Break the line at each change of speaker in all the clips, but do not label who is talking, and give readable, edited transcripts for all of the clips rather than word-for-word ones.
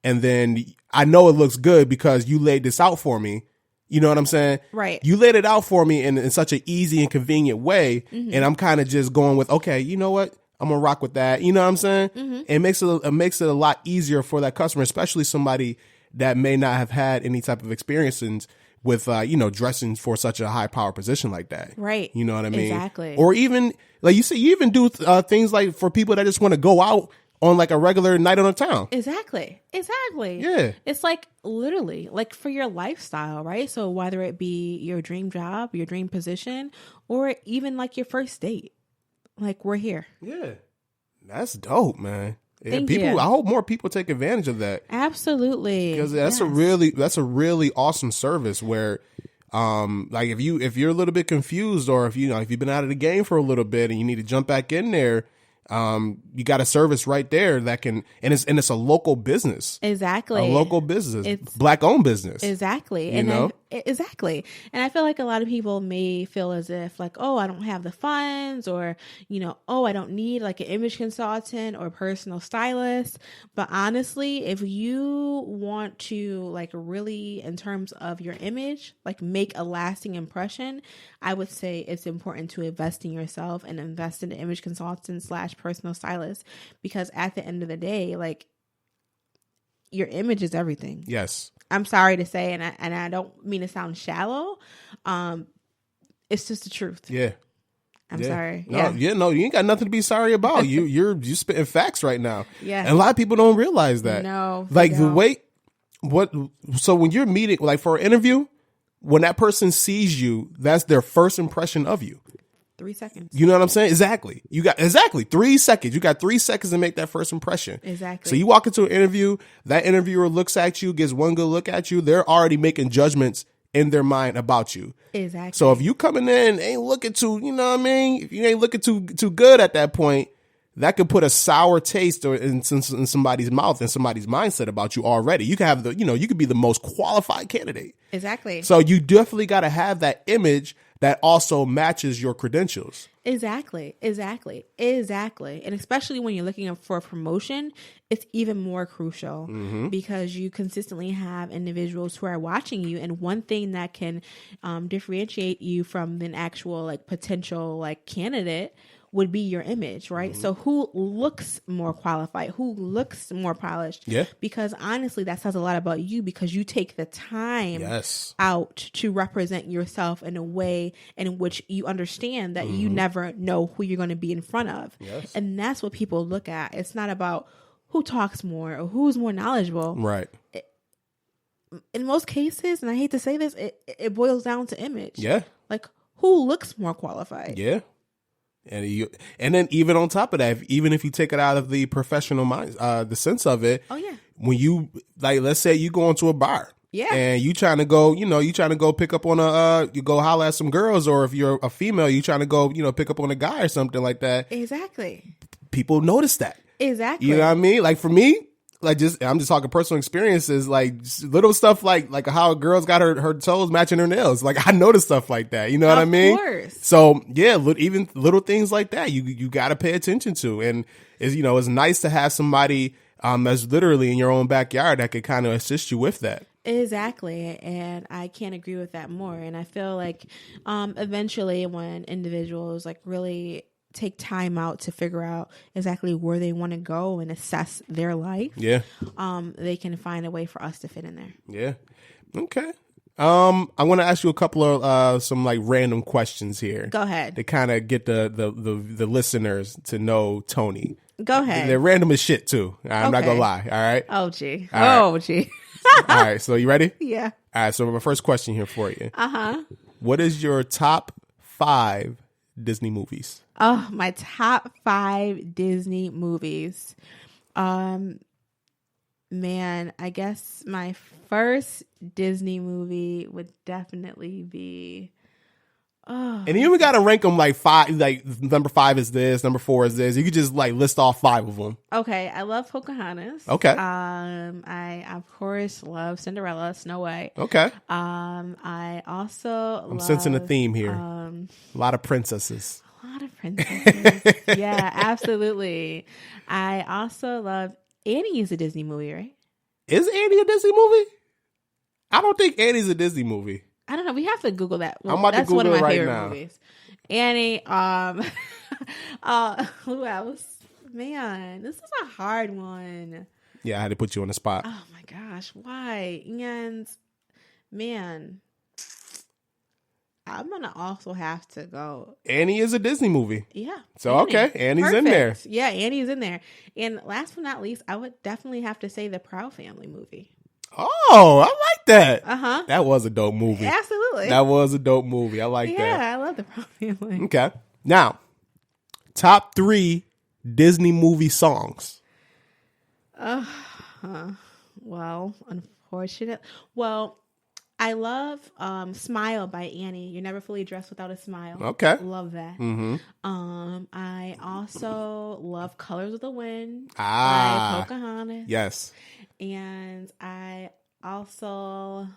and then I know it looks good because you laid this out for me. You know what I'm saying?
Right.
You laid it out for me in such an easy and convenient way.
Mm-hmm.
And I'm kind of just going with, okay, you know what? I'm going to rock with that. You know what I'm saying?
Mm-hmm.
It makes it a lot easier for that customer, especially somebody that may not have had any type of experiences with, dressing for such a high power position like that.
Right.
You know what I mean?
Exactly.
Or even, like you say, you even do things like for people that just want to go out on like a regular night on the town.
Exactly.
Yeah.
It's like literally like for your lifestyle, right? So whether it be your dream job, your dream position, or even like your first date, like we're here.
Yeah. That's dope, man. Yeah,
Thank
people.
you.
I hope more people take advantage of that.
Absolutely.
Because that's
Yes.
a really awesome service where, like if you're a little bit confused or if you've been out of the game for a little bit and you need to jump back in there, you got a service right there that can, and it's a local business.
Exactly.
A local business.
It's
Black owned business.
Exactly.
You know?
Exactly. And I feel like a lot of people may feel as if like, oh, I don't have the funds or, oh, I don't need like an image consultant or personal stylist. But honestly, if you want to like really in terms of your image, like make a lasting impression, I would say it's important to invest in yourself and invest in an image consultant / personal stylist, because at the end of the day, like your image is everything.
Yes.
I'm sorry to say, and I don't mean to sound shallow. It's just the truth.
Yeah.
I'm sorry.
No, you ain't got nothing to be sorry about. You're spitting facts right now.
Yeah.
And a lot of people don't realize that.
No.
Like the way, so when you're meeting, like for an interview, when that person sees you, that's their first impression of you.
3 seconds.
You know what I'm saying? Exactly. You got 3 seconds. You got 3 seconds to make that first impression.
Exactly.
So you walk into an interview, that interviewer looks at you, gets one good look at you. They're already making judgments in their mind about you.
Exactly.
So if you coming in ain't looking too, you know what I mean? If you ain't looking too good at that point, that could put a sour taste in somebody's mouth and somebody's mindset about you already. You can have you could be the most qualified candidate.
Exactly.
So you definitely got to have that image that also matches your credentials.
Exactly. And especially when you're looking for a promotion, it's even more crucial because you consistently have individuals who are watching you. And one thing that can differentiate you from an actual like potential like candidate would be your image, right? So who looks more qualified, who looks more polished?
Yeah.
Because honestly, that says a lot about you because you take the time out to represent yourself in a way in which you understand that you never know who you're going to be in front of.
Yes.
And that's what people look at. It's not about who talks more or who's more knowledgeable.
Right.
In most cases, and I hate to say this, it boils down to image.
Yeah.
Like who looks more qualified?
Yeah. And then even on top of that, even if you take it out of the professional mind, the sense of it, when you like, let's say you go into a bar, and you trying to go, pick up on you go holler at some girls, or if you're a female, you trying to go, pick up on a guy or something like that.
Exactly.
People notice that.
Exactly.
You know what I mean? Like for me, like I'm just talking personal experiences, like little stuff like how a girl's got her toes matching her nails. Like I notice stuff like that. You know what I mean?
Of course.
So yeah, even little things like that, you got to pay attention to. And it's nice to have somebody that's literally in your own backyard that could kind of assist you with that.
Exactly. And I can't agree with that more. And I feel like eventually when individuals like really take time out to figure out exactly where they want to go and assess their life, they can find a way for us to fit in there.
Yeah. Okay. I want to ask you a couple of some like random questions here.
Go ahead.
To kind of get the listeners to know Toni.
Go ahead.
They're random as shit too. I'm not gonna lie. All right.
Oh gee.
All
gee.
All right. So you ready?
Yeah.
All right. So my first question here for you. What is your top 5 Disney movies?
Oh, my top 5 Disney movies. Man, I guess my first Disney movie would definitely be. Oh.
And you even got to rank them like 5. Like number 5 is this, number 4 is this. You could just like list off 5 of them.
Okay, I love Pocahontas.
Okay.
I of course love Cinderella, Snow White.
Okay.
I also
I'm sensing a theme here. A lot of princesses.
A lot of princesses. Yeah, absolutely. I also love Annie is a Disney movie, right?
Is Annie a Disney movie? I don't think Annie's a Disney movie.
I don't know. We have to Google that.
I'm about to Google
one of my
right
favorite
now.
movies. Annie. Who else? Man, this is a hard one.
Yeah, I had to put you on the spot.
Oh my gosh, why? And man, I'm gonna also have to go.
Annie is a Disney movie.
Yeah.
So
Annie.
okay, Annie's
Perfect.
in there.
Yeah, Annie's in there. And last but not least, I would definitely have to say the Proud Family movie.
Oh, I like that.
Uh-huh.
That was a dope movie.
Absolutely.
That was a dope movie. I like that.
Yeah, I love the Proud Family.
Okay. Now, top 3 Disney movie songs.
Well, unfortunate. Well, I love Smile by Annie. You're never fully dressed without a smile.
Okay.
Love that.
Mm-hmm.
I also love Colors of the Wind
Ah.
by Pocahontas.
Yes.
And I also,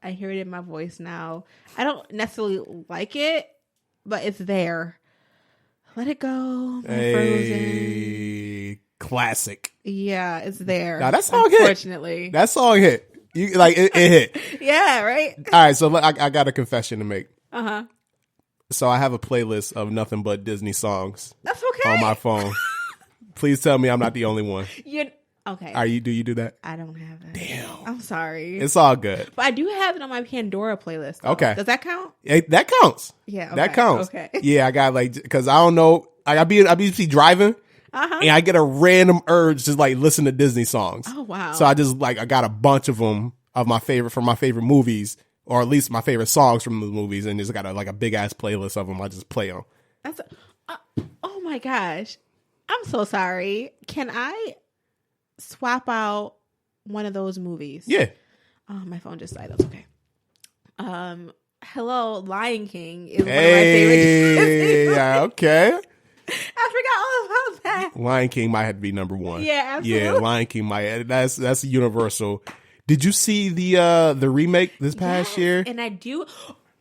I hear it in my voice now. I don't necessarily like it, but it's there. Let It Go by Frozen.
Classic.
Yeah, it's there.
Now that song hit.
Unfortunately.
That song hit. You like it hit.
Yeah, right?
All right, so I got a confession to make.
Uh-huh.
So I have a playlist of nothing but Disney songs.
That's okay.
On my phone. Please tell me I'm not the only one.
Okay.
Do you do that?
I don't have it.
Damn.
I'm sorry.
It's all good.
But I do have it on my Pandora playlist, though.
Okay.
Does that count?
That counts.
Yeah. Okay.
That counts.
Okay.
Yeah, I got because I don't know. I be driving.
Uh-huh.
And I get a random urge to listen to Disney songs.
Oh, wow.
So I just I got a bunch of them from my favorite movies, or at least my favorite songs from the movies, and just got a big ass playlist of them. I just play on.
Oh my gosh, I'm so sorry. Can I swap out one of those movies?
Yeah.
Oh, my phone just died. That's okay. Hello, Lion King is one of my favorite Disney movies.
Yeah. Okay.
I forgot all about that.
Lion King might have to be number 1.
Yeah, absolutely.
Yeah, Lion King might. That's universal. Did you see the remake this past year?
And I do.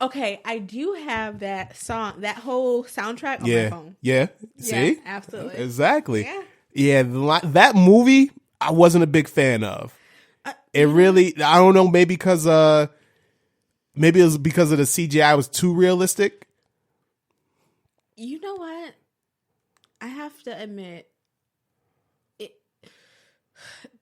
Okay, I do have that song, that whole soundtrack on my phone.
Yeah. See?
Yeah, absolutely.
Exactly. Yeah. That movie I wasn't a big fan of. It really, I don't know, maybe it was because of the CGI was too realistic.
You know what? I have to admit,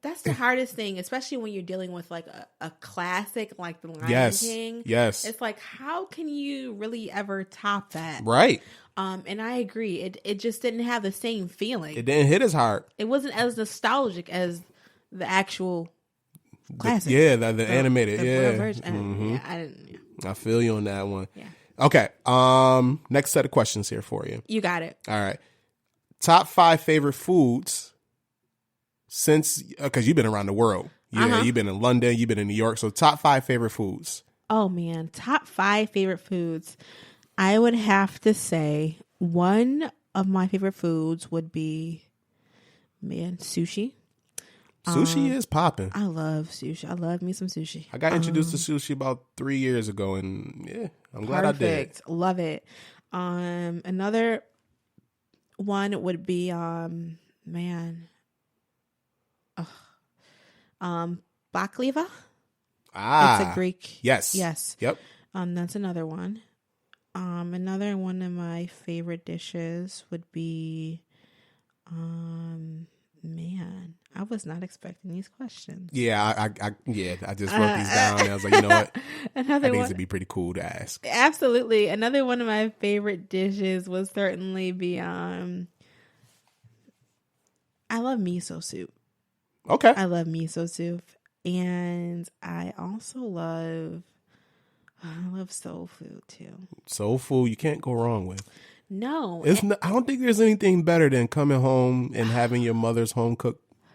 that's the hardest thing, especially when you're dealing with a classic like The Lion King.
Yes.
It's how can you really ever top that?
Right.
And I agree. It just didn't have the same feeling.
It didn't hit as hard.
It wasn't as nostalgic as the actual classic.
The animated.
Version.
Mm-hmm.
Yeah, I didn't. Yeah.
I feel you on that one.
Yeah.
Okay. Next set of questions here for you.
You got it.
All right. Top 5 favorite foods since, because you've been around the world. Yeah, you've been in London, you've been in New York. So top 5 favorite foods.
Oh man, top 5 favorite foods. I would have to say one of my favorite foods would be, sushi.
Sushi is popping.
I love sushi. I love me some sushi.
I got introduced to sushi about 3 years ago, and yeah, I'm glad I did.
Love it. Another one would be baklava. It's a Greek.
Yes. Yep.
That's another one. Another one of my favorite dishes would be, I was not expecting these questions.
Yeah, I just wrote these down. And I was like, you know what? I think
one
it'd be pretty cool to ask.
Absolutely. Another one of my favorite dishes would certainly be, I love miso soup.
Okay.
I love miso soup. And I also love soul food too.
Soul food, you can't go wrong with.
No.
I don't think there's anything better than coming home and having your mother's home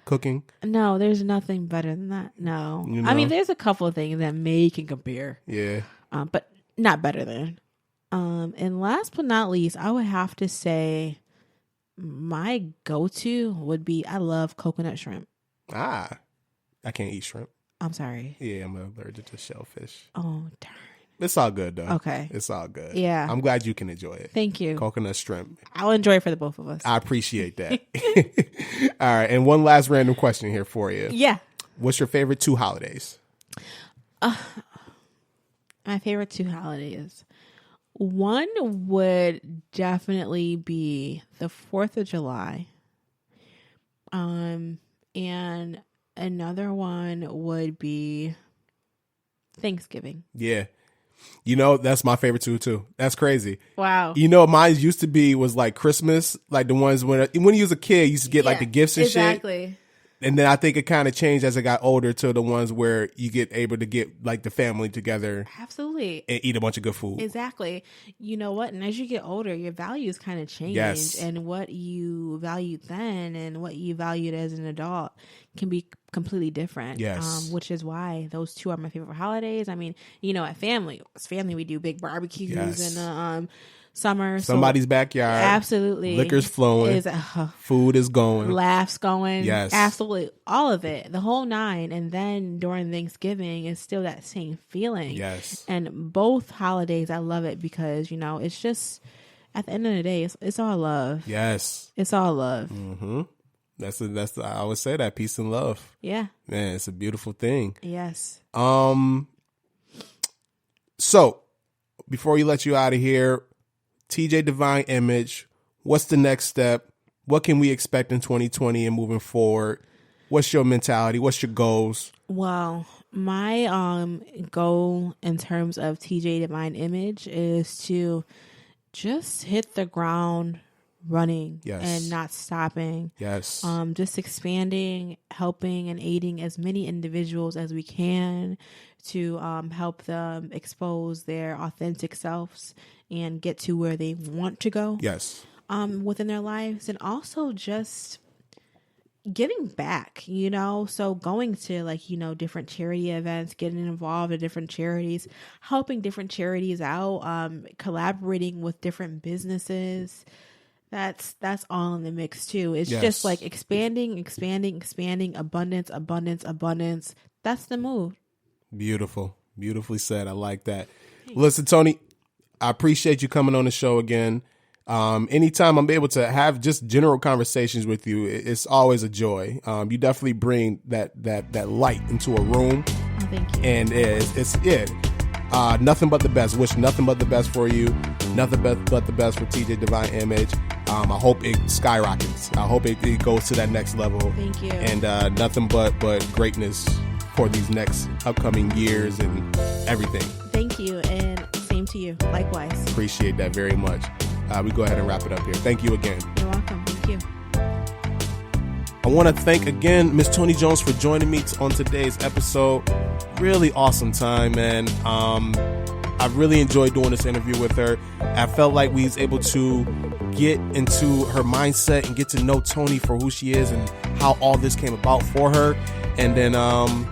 cooking.
No, there's nothing better than that. No. I mean, there's a couple of things that can compare.
Yeah.
But not better than. And last but not least, I would have to say my go-to would be, I love coconut shrimp.
I can't eat shrimp.
I'm sorry.
Yeah, I'm allergic to shellfish.
Oh, darn.
It's all good, though.
Okay.
It's all good.
Yeah.
I'm glad you can enjoy it.
Thank you.
Coconut shrimp.
I'll enjoy it for the both of us.
I appreciate that. All right. And one last random question here for you.
Yeah.
What's your favorite 2 holidays?
My favorite 2 holidays. One would definitely be the 4th of July. And another one would be Thanksgiving.
Yeah. You know, that's my favorite too. That's crazy.
Wow.
You know, mine used to be was like Christmas, like the ones when you was a kid, you used to get like the gifts and shit.
Exactly.
And then I think it kind of changed as I got older to the ones where you get able to get like the family together.
Absolutely.
And eat a bunch of good food.
Exactly. You know what? And as you get older, your values kind of change.
Yes.
And what you valued then and what you valued as an adult can be completely different.
Yes.
Which is why those 2 are my favorite holidays. I mean, you know, as family, we do big barbecues and summer.
Somebody's backyard.
Absolutely.
Liquor's flowing. Food is going.
Laughs going.
Yes.
Absolutely. All of it. The whole 9. And then during Thanksgiving, it's still that same feeling.
Yes.
And both holidays, I love it because, you know, it's just, at the end of the day, it's all love.
Yes.
It's all love.
Mm-hmm. I always say that, peace and love.
Yeah.
Man, it's a beautiful thing.
Yes.
So, before we let you out of here, TJ Divine Image, what's the next step? What can we expect in 2020 and moving forward? What's your mentality? What's your goals?
Well, my goal in terms of TJ Divine Image is to just hit the ground running and not stopping.
Yes.
Just expanding, helping and aiding as many individuals as we can to help them expose their authentic selves and get to where they want to go.
Yes.
Within their lives, and also just giving back, you know, so going to like, you know, different charity events, getting involved in different charities, helping different charities out, collaborating with different businesses. That's all in the mix too. It's just like expanding, abundance. That's the move.
Beautiful. Beautifully said. I like that. Listen, Toni, I appreciate you coming on the show again. Anytime I'm able to have just general conversations with you, it's always a joy. You definitely bring that light into a room.
Oh, thank you.
And it's nothing but the best. Wish nothing but the best for you. Nothing but the best for TJ Divine Image. I hope it skyrockets. I hope it goes to that next level.
Thank you.
And nothing but greatness for these next upcoming years and everything.
Thank you. And same to you. Likewise.
Appreciate that very much. We go ahead and wrap it up here. Thank you again.
You're welcome. Thank you.
I want to thank again Miss Toni Jones for joining me on today's episode. Really awesome time, man. I really enjoyed doing this interview with her. I felt like we was able to get into her mindset and get to know Toni for who she is and how all this came about for her. And then, and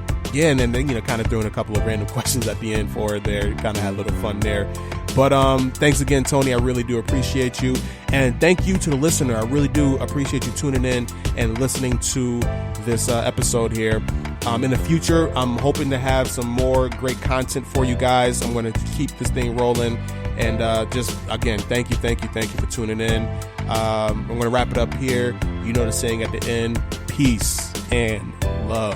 then, you know, kind of throwing a couple of random questions at the end for her there. Kind of had a little fun there. But thanks again, Toni. I really do appreciate you. And thank you to the listener. I really do appreciate you tuning in and listening to this episode here. In the future, I'm hoping to have some more great content for you guys. I'm going to keep this thing rolling. And just, again, thank you for tuning in. I'm going to wrap it up here. You know the saying at the end, peace and love.